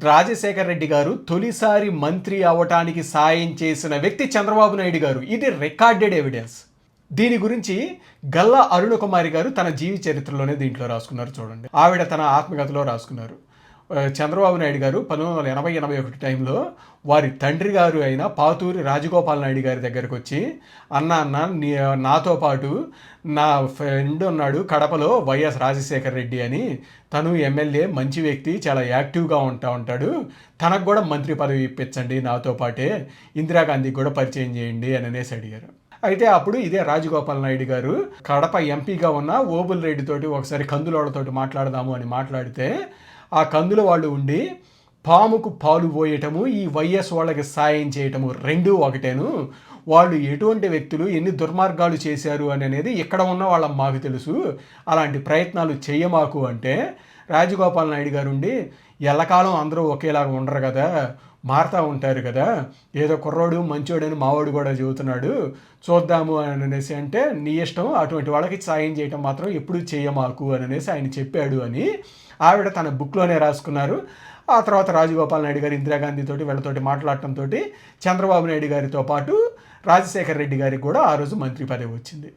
రాజశేఖర్ రెడ్డి గారు తొలిసారి మంత్రి అవ్వటానికి సాయం చేసిన వ్యక్తి చంద్రబాబు నాయుడు గారు. ఇది రికార్డెడ్ ఎవిడెన్స్. దీని గురించి గల్లా అరుణ కుమారి గారు తన జీవిత చరిత్రలోనే దీంట్లో రాసుకున్నారు. చూడండి, ఆవిడ తన ఆత్మకథలో రాసుకున్నారు. చంద్రబాబు నాయుడు గారు 1980-81 టైంలో వారి తండ్రి గారు అయిన పాతూరి రాజగోపాల్ నాయుడు గారి దగ్గరకు వచ్చి, అన్న నాతో పాటు నా ఫ్రెండ్ ఉన్నాడు కడపలో వైఎస్ రాజశేఖర్ రెడ్డి అని, తను ఎమ్మెల్యే, మంచి వ్యక్తి, చాలా యాక్టివ్గా ఉంటాడు, తనకు కూడా మంత్రి పదవి ఇప్పించండి, నాతో పాటే ఇందిరాగాంధీకి కూడా పరిచయం చేయండి అని అనేసి అడిగారు. అయితే అప్పుడు ఇదే రాజగోపాల్ నాయుడు గారు కడప ఎంపీగా ఉన్న ఓబుల్ రెడ్డి తోటి ఒకసారి కందులోళ్ళతోటి మాట్లాడదాము అని మాట్లాడితే, ఆ కందుల వాళ్ళు ఉండి పాముకు పాలు పోయటము, ఈ వైఎస్ వాళ్ళకి సాయం చేయటము రెండూ ఒకటేను, వాళ్ళు ఎటువంటి వ్యక్తులు ఎన్ని దుర్మార్గాలు చేశారు అని అనేది ఇక్కడ ఉన్న వాళ్ళం మాకు తెలుసు, అలాంటి ప్రయత్నాలు చెయ్యమాకు అంటే, రాజగోపాల్ నాయుడు గారు ఉండి, ఎల్లకాలం అందరూ ఒకేలాగా ఉండరు కదా, మారుతూ ఉంటారు కదా, ఏదో కుర్రోడు మంచోడని మావాడు కూడా చెబుతున్నాడు, చూద్దాము అని అనేసి అంటే, నీ ఇష్టం, అటువంటి వాళ్ళకి సాయం చేయటం మాత్రం ఎప్పుడూ చేయమాకు అని అనేసి ఆయన చెప్పాడు అని ఆవిడ తన బుక్లోనే రాసుకున్నారు. ఆ తర్వాత రాజగోపాల్ నాయుడు గారు ఇందిరాగాంధీ తోటి వీళ్ళతోటి మాట్లాడటంతో చంద్రబాబు నాయుడు గారితో పాటు రాజశేఖర్ రెడ్డి గారికి కూడా ఆ రోజు మంత్రి పదవి వచ్చింది.